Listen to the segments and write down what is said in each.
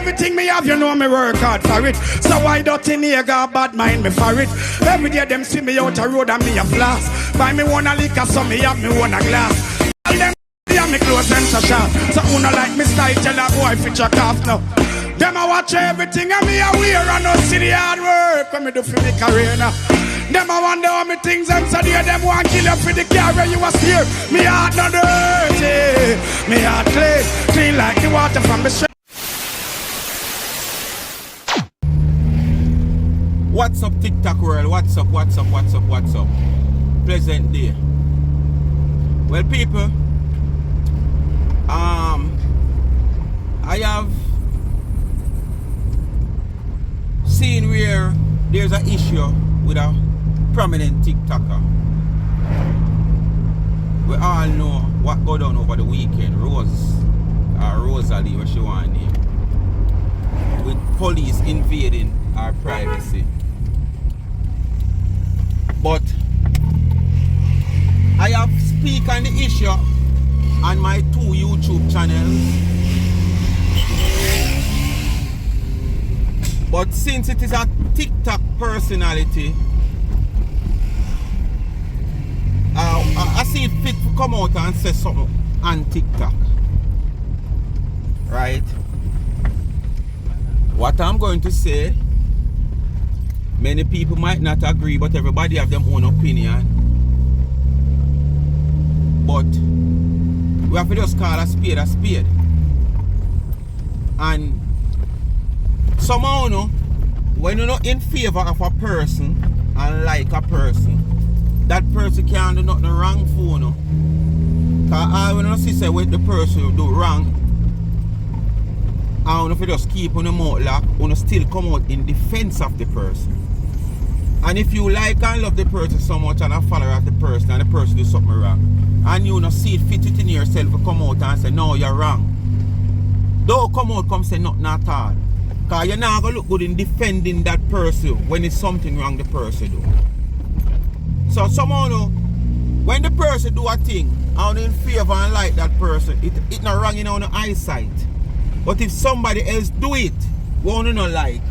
Everything me have, you know me work hard for it. So why don't you nigga bad mind me for it? Every day them see me out a road and me a flash. Buy me one a liquor, so me have me one a glass. All them me close them so sharp. So who no like me style, tell a boy fit your calf now. Them a watch everything and me a wear and no see the hard work when me do for me career now. Them a wonder how me things and so there them want kill you for the car where you was here. Me heart not dirty, me heart clean like the water from the stream. What's up TikTok world? What's up? Pleasant day. Well people, I have seen where there's an issue with a prominent TikToker. We all know what go down over the weekend. Rosalie, what she want name, with police invading our privacy. But I have speak on the issue on my 2 YouTube channels. But since it is a TikTok personality, I see it fit to come out and say something on TikTok. Right? What I'm going to say, many people might not agree, but everybody have their own opinion. But we have to just call a spade a spade. And somehow, no, when you're not in favor of a person and like a person, that person can't do nothing wrong for you. Because I will not see when the person do wrong, and if you just keep on the mouth lock, you still come out in defense of the person. And if you like and love the person so much and a follower of the person and the person do something wrong, and you not see it fit within yourself to come out and say, no, you're wrong. Don't come out come say nothing at all. Because you're not going to look good in defending that person when it's something wrong the person do. So somehow, no, when the person do a thing, I'm in favor and like that person, it not wrong in our eyesight. But if somebody else do it, we don't know like,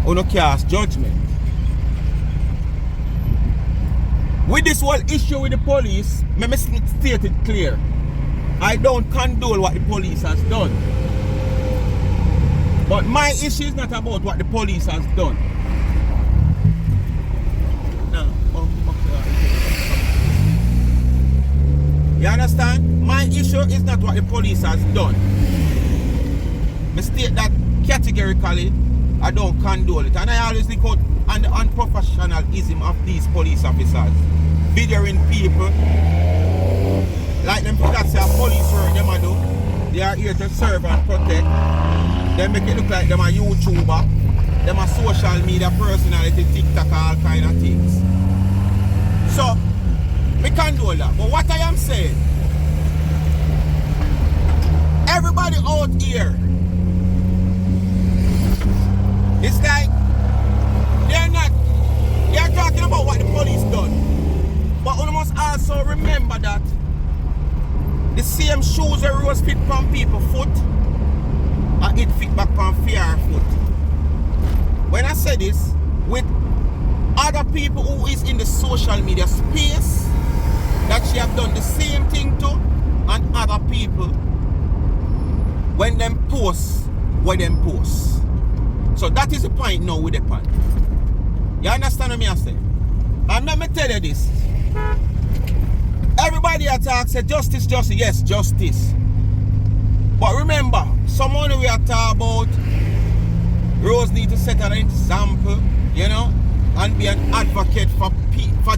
we don't cast judgment. With this whole issue with the police, let me state it clear. I don't condone what the police has done. But my issue is not about what the police has done. No. You understand? My issue is not what the police has done. I state that categorically, I don't condone it. And I always look out on the unprofessionalism of these police officers. Videoing people. Like them people that say a police work them a do. They are here to serve and protect. They make it look like them a YouTuber. Them a social media personality, TikTok, all kind of things. So, we condone that. But what I am saying, everybody out here, it's like they're talking about what the police done. But we must also remember that the same shoes that Rose fit from people's foot, and it fit back from fear foot. When I say this, with other people who is in the social media space, that she have done the same thing to, and other people, when them post, what them post. So that is the point now with the point. You understand what I say? And let me tell you this. Everybody attacks say justice, yes, justice. But remember, someone we are talking about, Rose need to set an example, you know, and be an advocate for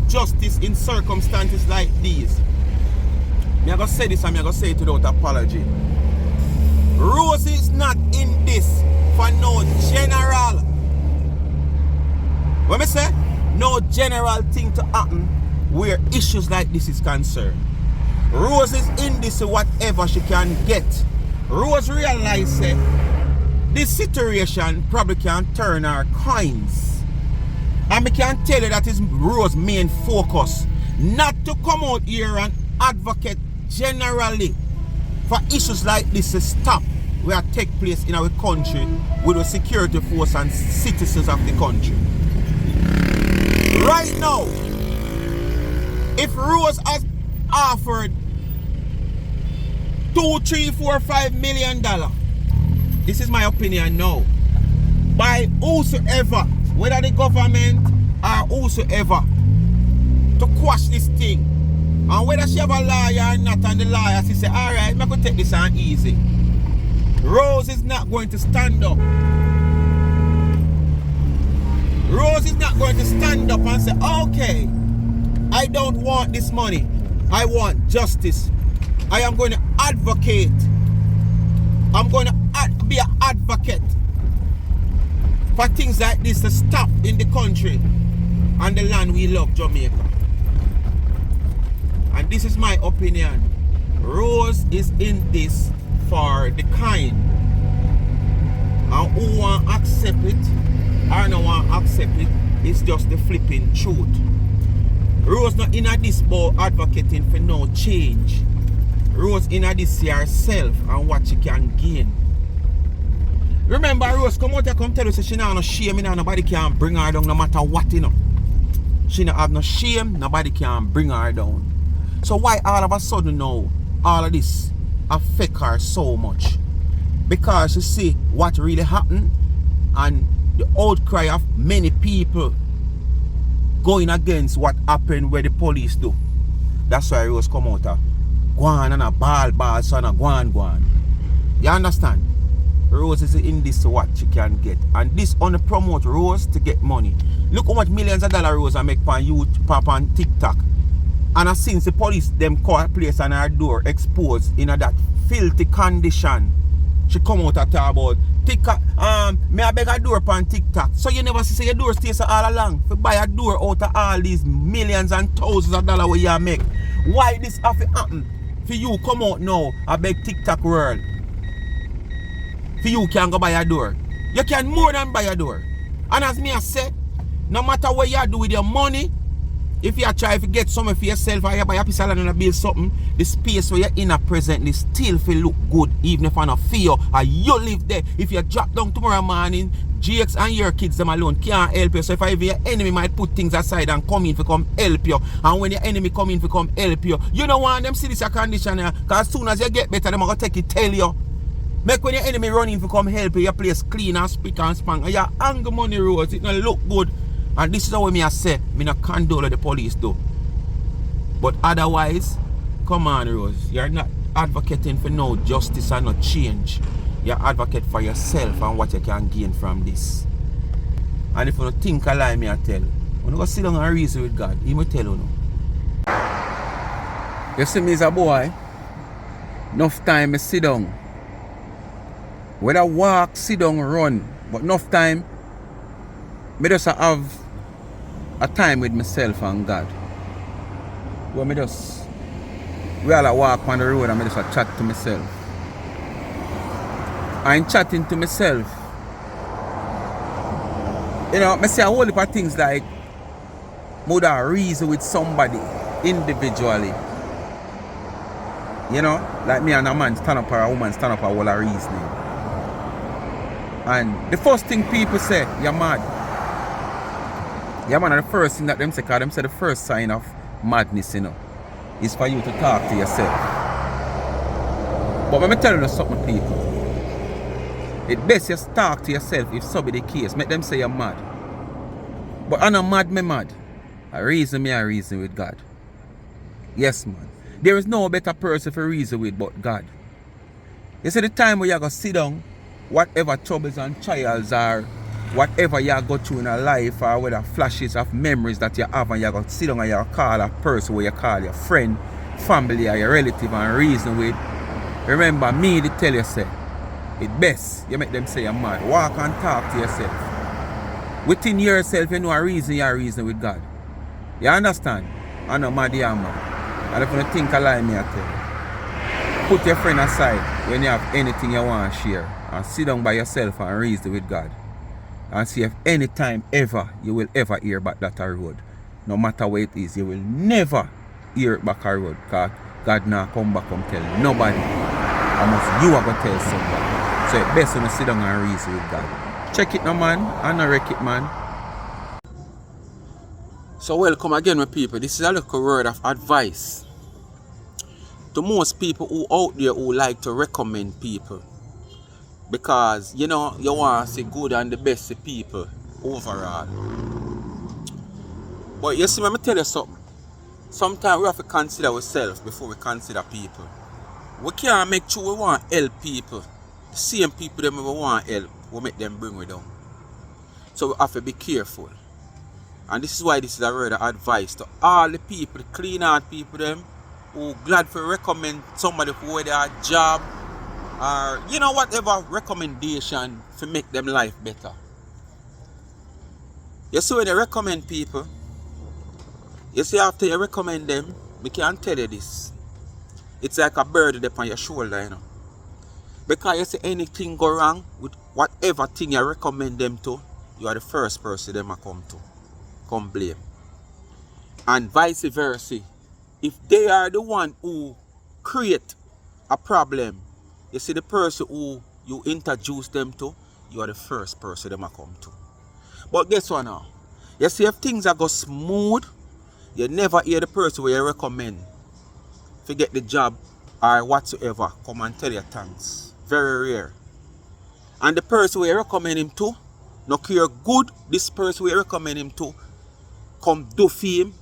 justice in circumstances like these. I'm going to say this and I'm going to say it without apology. Rose is not in this for no general. What I say? No general thing to happen where issues like this is concerned. Rose is in this whatever she can get. Rose realizes this situation probably can turn her coins. And we can tell you that is Rose's main focus. Not to come out here and advocate generally for issues like this to stop. will take place in our country with the security force and citizens of the country. Right now, if Rose has offered $2, $3, $4, $5 million, this is my opinion now, by whosoever, whether the government or whosoever, to quash this thing. And whether she have a lawyer or not, and the lawyer she say, alright, I'm going to take this on easy. Rose is not going to stand up. Rose is not going to stand up and say, okay, I don't want this money. I want justice. I am going to advocate. I'm going to be an advocate for things like this to stop in the country and the land we love, Jamaica. And this is my opinion. Rose is in this for the kind. And who want to accept it or no want to accept it, it's just the flipping truth. Rose not in this about advocating for no change. Rose in this herself and what she can gain. Remember, Rose come out and come tell us she not no shame, nobody can bring her down no matter what, you know. She not have no shame, nobody can bring her down. So why all of a sudden now, all of this affect her so much? Because you see what really happened and the outcry of many people going against what happened where the police do. That's why Rose come out go on and a ball son and go on. You understand? Rose is in this to what she can get. And this only promote Rose to get money. Look how much millions of dollars Rose I make on YouTube, on TikTok. And since the police them call place on her door exposed in that filthy condition, she come out and talk about TikTok. Me I beg a door on TikTok. So you never see your door stays all along. To buy a door out of all these millions and thousands of dollars where you make. Why this have to happen? For you come out now, I beg TikTok world. For you can go buy a door. You can more than buy a door. And as me I said, no matter what you do with your money, if you try to get something for yourself or you buy a piece of land and build something, the space where you're in at presently still feel look good, even if I not feel or you live there. If you drop down tomorrow morning, GX and your kids them alone can't help you. So if your enemy might put things aside and come in to come help you, and when your enemy come in to come help you, you don't want them see this condition here, because as soon as you get better, them are going to take it, tell you. Make when your enemy run in to come help you, your place clean and speak and span, and your anger money Rose, it not look good. And this is how me I say, me not condole the police though. But otherwise, come on Rose, you're not advocating for no justice and no change. You're advocate for yourself and what you can gain from this. And if you don't think a lie, me I tell, you go sit down and reason with God, he will tell you no. You see me as a boy, enough time I sit down. Whether walk, sit down, run, but enough time, I just have a time with myself and God. Where we all walk on the road and I just chat to myself. I'm chatting to myself. You know, I say a whole heap of things like would I reason with somebody individually. You know, like me and a man stand up or a woman stand up a whole of reasoning. And the first thing people say, you're mad. Yeah man, the first thing that them say, because them say the first sign of madness, you know, is for you to talk to yourself. But let me tell you something, people. It's best you talk to yourself if so be the case. Make them say you're mad. But I'm not mad, me mad. I reason with God. Yes, man. There is no better person for reason with but God. You see the time where you're going to sit down, whatever troubles and trials are, whatever you go through in a life, or whether flashes of memories that you have, and you go sit down and you call a person where you call your friend, family, or your relative and reason with. Remember me to tell you, say, it's best you make them say you're mad. Walk and talk to yourself. Within yourself, you know a reason you're reasoning with God. You understand? I know mad you man. And if you don't think a lie, me I tell you. Put your friend aside when you have anything you want to share, and sit down by yourself and reason with God. And see if any time ever you will ever hear back that road. No matter what it is, you will never hear it back a road, because God now come back and tell nobody. Unless you are going to tell somebody. So it's best when you sit down and reason with God. Check it now, man. And not wreck it, man. So welcome again, my people. This is a little word of advice to most people who out there who like to recommend people. Because, you know, you want to see good and the best to people overall. But you see, let me tell you something. Sometimes we have to consider ourselves before we consider people. We can't make sure we want to help people. The same people that we want to help, we make them bring we down. So we have to be careful. And this is why this is a word of advice to all the people, the clean heart people them, who glad for recommend somebody for their job or, you know, whatever recommendation to make them life better. You see when they recommend people, you see after you recommend them, we can tell you this. It's like a bird upon your shoulder, you know. Because you see anything go wrong with whatever thing you recommend them to, you are the first person them come blame. And vice versa. If they are the one who create a problem, you see the person who you introduce them to, you are the first person them come to. But guess what now? You see if things are go smooth, you never hear the person where you recommend to get the job or whatsoever come and tell you thanks. Very rare. And the person where you recommend him to, no care good this person where you recommend him to come do for him,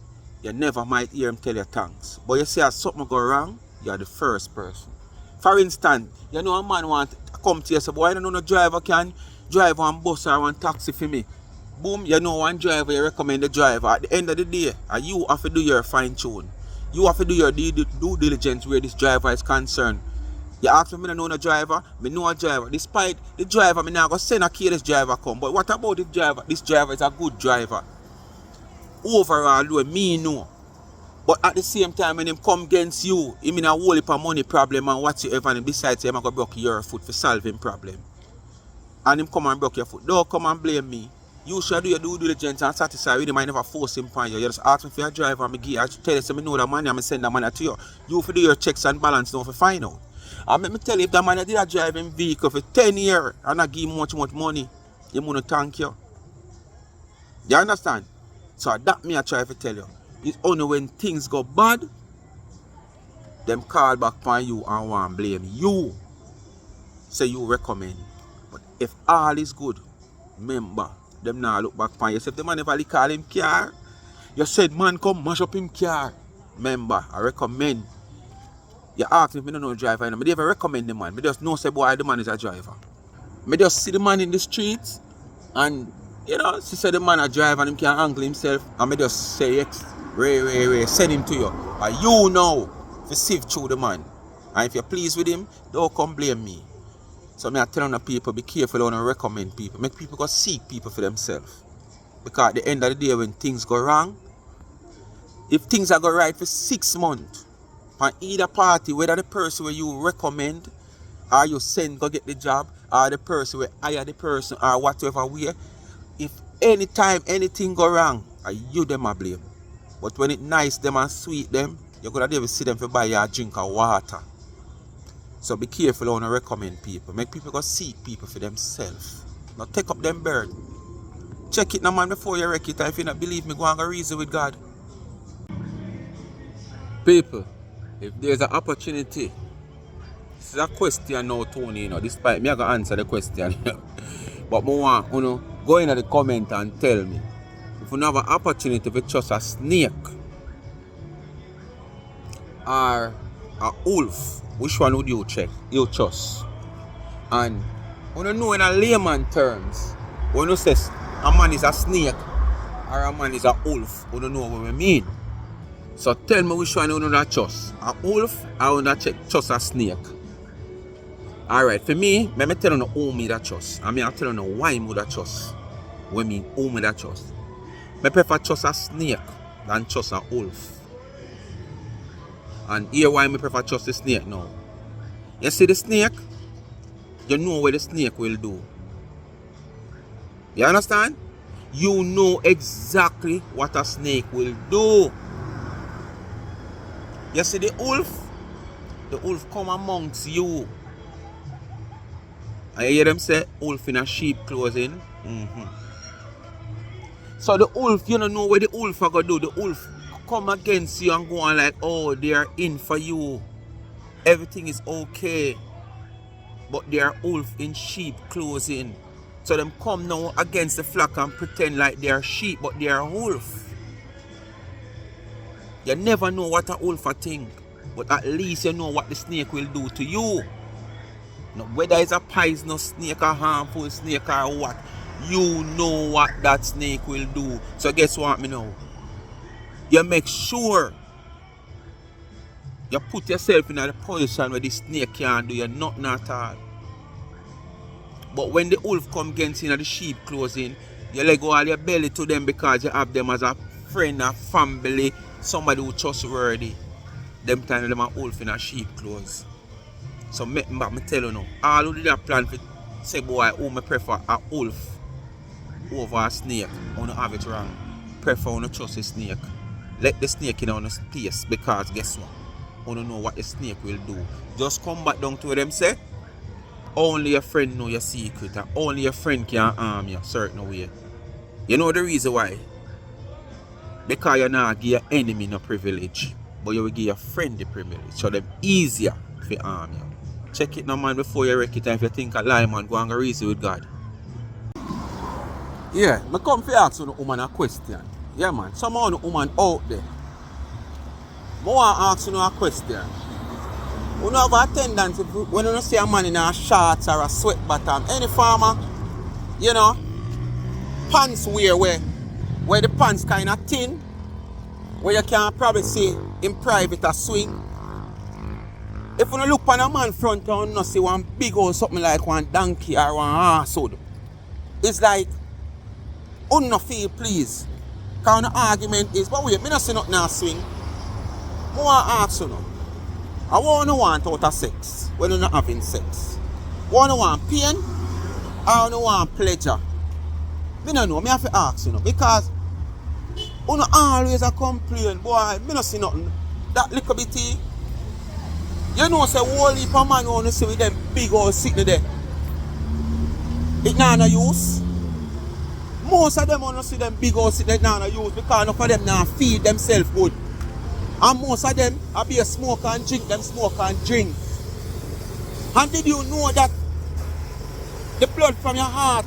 you never might hear him tell you thanks. But you see as something go wrong, you are the first person. For instance, you know a man want to come to you and say, boy, I don't know no driver can drive one bus or one taxi for me. Boom, you know one driver, you recommend the driver. At the end of the day, you have to do your fine tune. You have to do your due diligence where this driver is concerned. You ask me, I don't know a driver, I know a driver. Despite the driver, I'm not going to send a careless driver come. But what about this driver? This driver is a good driver. Overall, though, me know. But at the same time, when him come against you, he mean a whole heap of money problem and whatsoever, and besides, him going to break your foot for solving problem. And him come and break your foot. Don't come and blame me. You should do your due diligence and satisfy with him. I never force him upon you. You just ask me for your driver, I tell you, so I know the money, I send the money to you. You for do your checks and balance now for find out. And let me tell you, if the man did a driving vehicle for 10 years and I give him much money, he won't thank you. You understand? So that me I try to tell you. It's only when things go bad, them call back on you and want to blame you. Say you recommend. But if all is good, remember, them now look back on you. If the man never call him car, you said man come mash up him car. Remember, I recommend. You ask me if I don't know driver, I never recommend the man. I just know say boy the man is a driver. I just see the man in the streets and you know, she said the man a driver and him can angle himself and I just say Ray, send him to you. And you know if you sift through the man. And if you're pleased with him, don't come blame me. So I tell the people, be careful when you recommend people. Make people go seek people for themselves. Because at the end of the day when things go wrong, if things are go right for 6 months, on either party, whether the person where you recommend or you send go get the job, or the person where hire the person or whatever way, if anytime anything go wrong, you them a blame. But when it nice them and sweet them, you're gonna be able to see them for buy you a drink of water. So be careful when you recommend people. Make people go seek people for themselves. Now take up them bird. Check it now man before you wreck it. And if you not believe me, go and go reason with God. People, if there's an opportunity, this is a question now, Tony, you know, despite me I gonna answer the question. But I want you know, go in the comment and tell me. If you have an opportunity to trust a snake or a wolf, which one would you check? You trust. And when you know in a layman terms, when you say a man is a snake or a man is a wolf, you don't know what we mean. So tell me which one you don't trust. A wolf or you trust a snake? Alright, for me, let me tell you who me that trust. I mean I'll tell you why me that trust. When me who me that trust. I prefer trust a snake than trust a wolf. And here why I prefer trust the snake now. You see the snake, you know what the snake will do. You understand? You know exactly what a snake will do. You see the wolf come amongst you. And you hear them say, wolf in a sheep clothing. So the wolf, you don't know what the wolf are going to do. The wolf come against you and go on like, oh, they are in for you. Everything is okay. But they are wolf in sheep clothing. So them come now against the flock and pretend like they are sheep, but they are wolf. You never know what a wolf a think. But at least you know what the snake will do to you. Now, whether it's a poisonous snake or harmful snake or what, you know what that snake will do. So guess what me know? You make sure you put yourself in a position where the snake can't do you nothing at all. But when the wolf come against you in the sheep clothing, you let go all your belly to them because you have them as a friend, a family, somebody who trustworthy. Them time them a wolf in a sheep clothes. So me tell you now, all who did that plan for say boy who me prefer a wolf over a snake, I don't have it wrong. Prefer to trust a snake. Let the snake in on the space because guess what? I don't know what the snake will do. Just come back down to where them say only your friend know your secret and only your friend can harm you certain way. You know the reason why? Because you not give your enemy no privilege, but you will give your friend the privilege. So them easier to harm you. Check it now man before you wreck it, and if you think a lie man, go and reason with God. Yeah, I come to ask you woman a question. Yeah man, some of the woman out there. I want to ask you a question. You know have a tendency when you see a man in a shorts or a sweat bottom, any farmer, you know, pants wear where the pants kind of thin, where you can probably see in private a swing. If you look on a man front and you see one big old something like one donkey or one horsehood, it's like, you don't feel pleased. Because the argument is, but wait, I don't see nothing in a swing. I want to ask you now. I want out of sex when you're not having sex. I want pain or I want pleasure. I don't know, I have to ask you now. Because you always a complain, boy, I don't see nothing. That little bit, you know, say, whole heap of man want to see with them big old sitting there. It not no use. Most of them want to see them big old sitting there, not no use because enough of them now feed themselves good. And most of them are be a smoke and drink, them smoke and drink. And did you know that the blood from your heart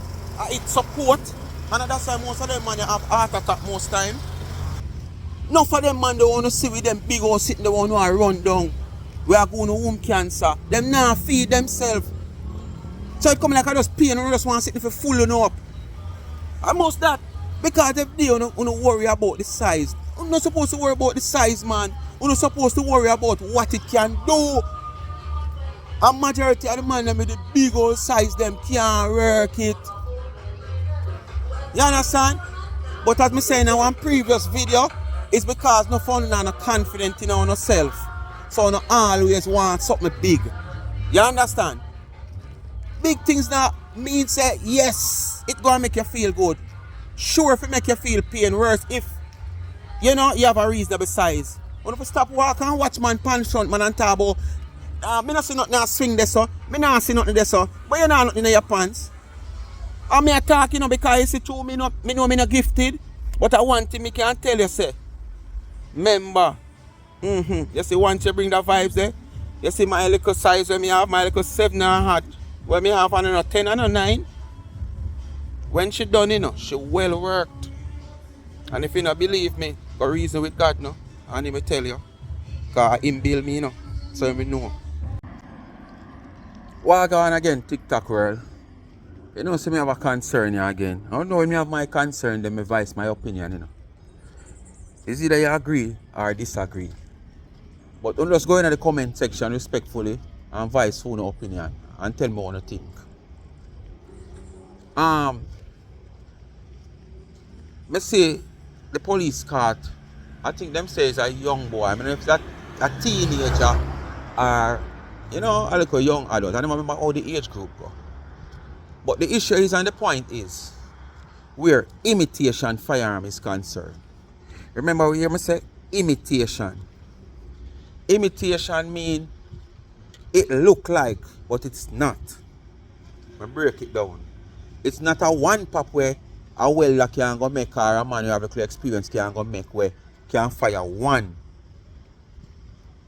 it support? And that's why most of them man have heart attack most time. Enough of them man they want to see with them big old sitting, they want to run down. We are going to womb cancer. Them now feed themselves. So it come like I just pain and I just want to sit there for full up. And most that because if they don't worry about the size. You're not supposed to worry about the size, man. You're not supposed to worry about what it can do. A majority of the man with the big old size them can't work it. You understand? But as I say in one previous video, it's because no fun and not confident in ourselves. So no always want something big. You understand? Big things that mean say yes, it's gonna make you feel good. Sure if it make you feel pain, worse if you know you have a reasonable size. When you stop walking and watch man pants front man and talk about me not see nothing in swing there so, me not see nothing there so, but you know nothing in your pants. And me talk, you know, because you see too, me know me not gifted, but I want thing me can tell you say, remember, you see once you bring the vibes there, you see my little size when me have my little 7 and a half, when me have another 10 and a 9, when she done, you know, she well worked. And if you don't believe me, go reason with God, no, and he will tell you, because him build me, you know, so me know. Walk on again, TikTok world. You know, see me have a concern here again. I don't know when me have my concern, then me voice my opinion, you know. It's either you agree or disagree. But don't just go in the comment section respectfully and voice your opinion and tell me what you think. Me see the police caught, I think them say it's a young boy. I mean if that a teenager or you know a little young adult. I don't remember how the age group go. But the issue is and the point is where imitation firearm is concerned. Remember we hear me say imitation. Imitation mean it look like but it's not. I break it down. It's not a one pop where a welder can go make or a man who have a clear experience can go make where can fire one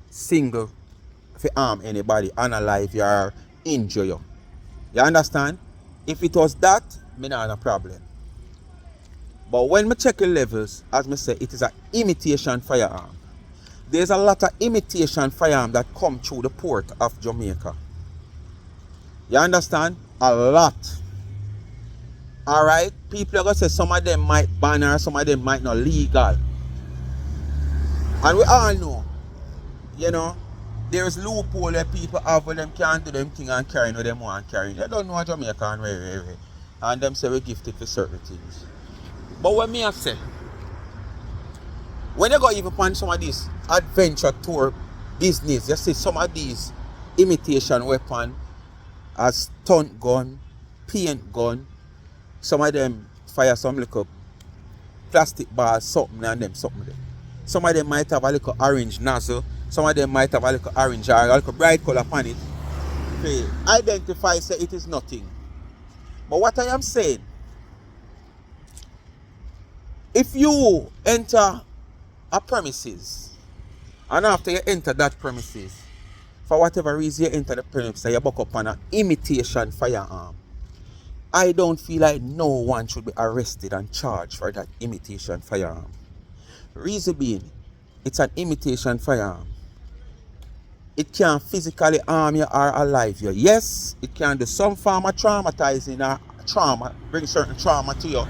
single if harm anybody, unalive you or injure you. You understand? If it was that, me not have a problem. But when me check the levels, as me say, it is an imitation firearm. There's a lot of imitation firearm that come through the port of Jamaica. You understand? A lot. Alright? People are going to say some of them might ban or some of them might not legal. And we all know, you know, there's loophole where people have where them can't do them thing and carry what them want carrying. They don't know Jamaica and where. And them say we gifted for certain things. But what me I say, when you go even on some of these adventure tour business, you see some of these imitation weapon as stunt gun, paint gun, some of them fire some little plastic bars, something and them something there. Some of them might have a little orange nozzle, some of them might have a little orange or a little bright color upon it. Okay. Identify say it is nothing. But what I am saying, if you enter a premises and after you enter that premises, for whatever reason you enter the premises and you buck up on an imitation firearm, I don't feel like no one should be arrested and charged for that imitation firearm. Reason being, it's an imitation firearm. It can physically harm you or alive you. Yes, it can do some form of traumatizing or trauma, bring certain trauma to you.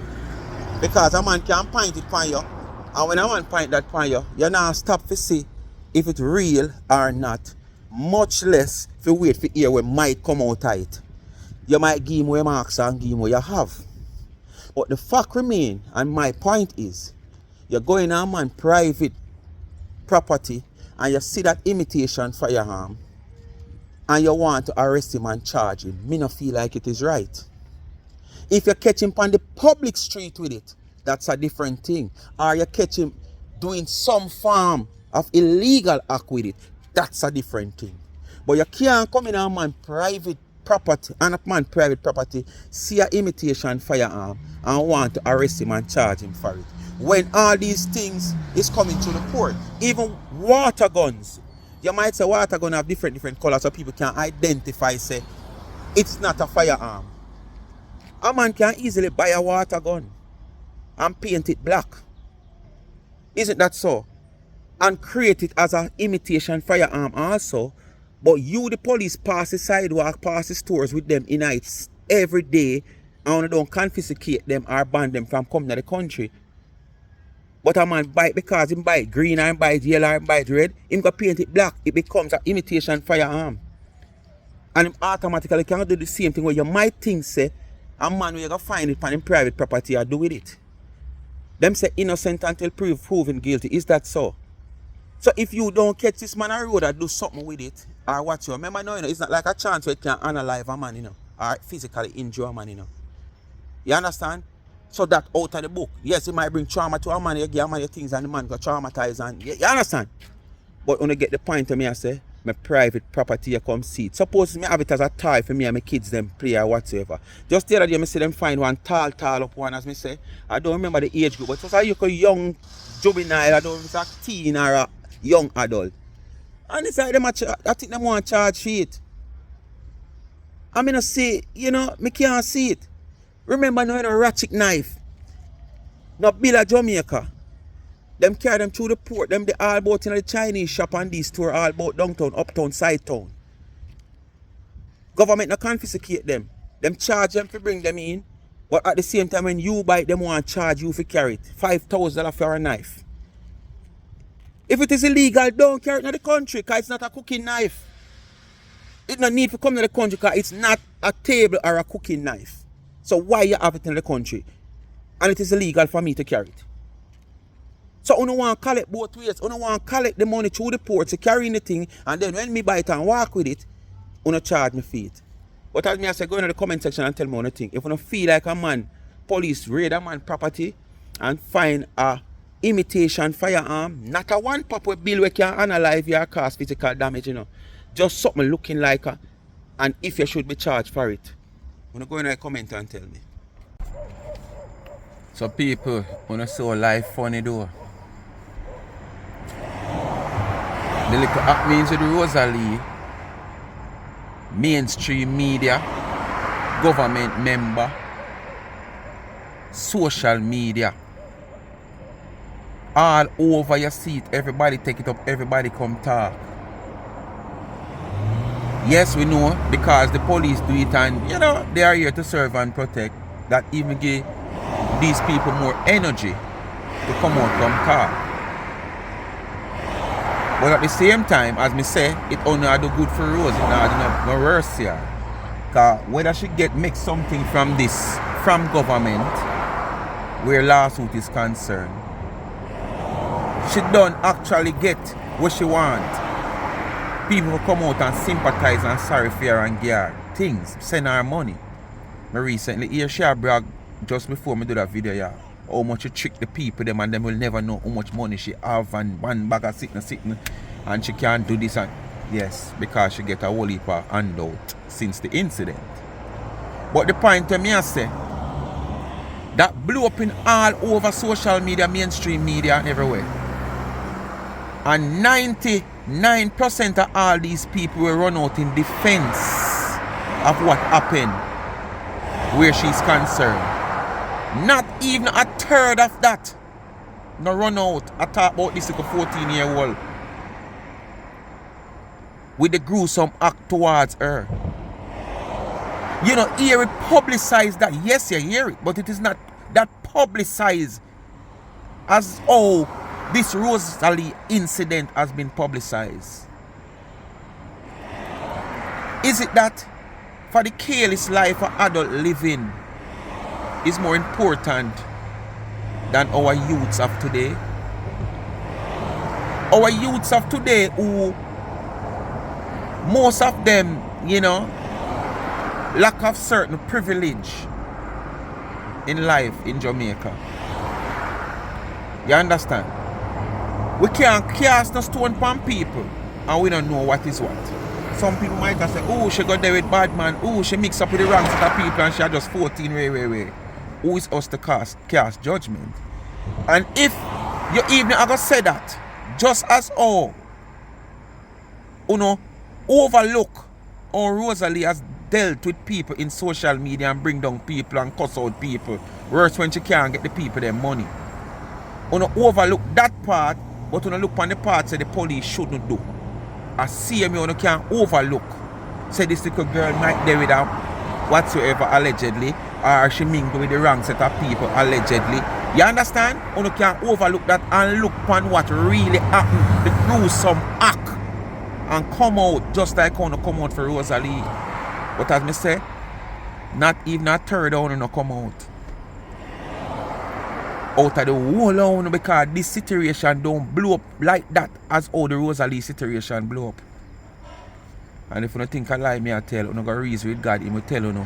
Because a man can point it on you, and when a man point that on you, you not stop to see if it's real or not. Much less if you wait for hear what might come out of it. You might give him what marks and give him what you have. But the fact remains, and my point is, you're going on a man's private property and you see that imitation firearm and you want to arrest him and charge him. Me not feel like it is right. If you catch him on the public street with it, that's a different thing. Or you catch him doing some form of illegal act with it, that's a different thing. But you can't come in a man's private property, and a man's private property, see an imitation firearm and want to arrest him and charge him for it. When all these things is coming to the port, even water guns, you might say water gun have different colors so people can identify, say, it's not a firearm. A man can easily buy a water gun and paint it black. Isn't that so? And create it as an imitation firearm also. But you, the police, pass the sidewalk, pass the stores with them in nights every day and don't confiscate them or ban them from coming to the country. But a man buy it because he buy it green and buy it yellow and buy it red, he go paint it black, it becomes an imitation firearm. And him automatically can do the same thing where you might think, say, a man will go find it on him private property or do with it. Them say innocent until proven guilty. Is that so? So if you don't catch this man on the road or do something with it, or what you remember now, it's not like a chance where it can unalive a man, or physically injure a man, You understand? So that out of the book. Yes, it might bring trauma to a man, you give a man your things and the man got traumatized and you understand? But when I get the point to me, I say, my private property you come see it. Suppose me have it as a toy for me and my kids them play or whatsoever. Just the other day I see them find one tall up one, as me say. I don't remember the age group, but it was a young juvenile, I don't know if it's a teen or a young adult. And it's like them I think them want to charge for it. I mean I say, me can't see it. Remember now a ratchet knife. Now Bill of Jamaica. Them carry them through the port, them they all about in the Chinese shop and these store all about downtown, uptown, side town. Government no confiscate them. Them charge them to bring them in. But at the same time when you buy it, them want to charge you for carry it. $5,000 for a knife. If it is illegal, don't carry it in the country because it's not a cooking knife. It no need to come to the country because it's not a table or a cooking knife. So why you have it in the country? And it is illegal for me to carry it. So you don't want to collect both ways. You don't want to collect the money through the port to carry the thing, and then when me buy it and walk with it, you don't charge me for it. But as me I say, go in the comment section and tell me one thing. If you don't feel like a man, police raid a man property and find a imitation firearm, not a one pop with bill where can unalive your cause physical damage, Just something looking like a, and if you should be charged for it. Wanna go in and comment and tell me. So people, wanna see life funny though. The little happenings with Rosalie, mainstream media, government member, social media. All over your seat, everybody take it up, everybody come talk. Yes, we know, because the police do it and, you know, they are here to serve and protect. That even give these people more energy to come out, come talk. But at the same time, as me say, it only do good for Rose, it not no worse here. Because whether she make something from this, from government, where lawsuit is concerned, she don't actually get what she want. People come out and sympathize and sorry for her and give her things, send her money. Me recently hear she brag just before me do that video, yeah, how much she trick the people them and them will never know how much money she have and one bag of sitting and she can't do this and yes, because she get a whole heap of handout since the incident. But the point to me I say that blew up in all over social media, mainstream media and everywhere. And 99% of all these people will run out in defense of what happened where she's concerned. Not even a third of that. No run out. I talk about this like a 14-year-old with the gruesome act towards her. You know, hear it publicized that. Yes, you hear it, but it is not that publicized as this Rosalie incident has been publicized. Is it that for the careless life of adult living is more important than our youths of today? Our youths of today who most of them, you know, lack of certain privilege in life in Jamaica. You understand? We can't cast a stone upon people and we don't know what is what. Some people might have said, oh, she got there with bad man, oh, she mixed up with the wrong set of people and she just 14 way. Who is us to cast judgment? And if you even are going to say that, just as all, you know, overlook how Rosalie has dealt with people in social media and bring down people and cuss out people, worse when she can't get the people their money. You know, overlook that part, but you know, look on the parts that the police shouldn't do. I see me, you can't overlook. Say this little girl might there with her whatsoever allegedly, or she mingle with the wrong set of people allegedly. You understand? You can't overlook that and look on what really happened, the gruesome act, and come out just like how you come out for Rosalie. But as me say, not even a third of you come out of the whole of, because this situation don't blow up like that as how the Rosalie situation blow up. And if you don't think I lie, me I tell you, you go reason with God, he will tell you no.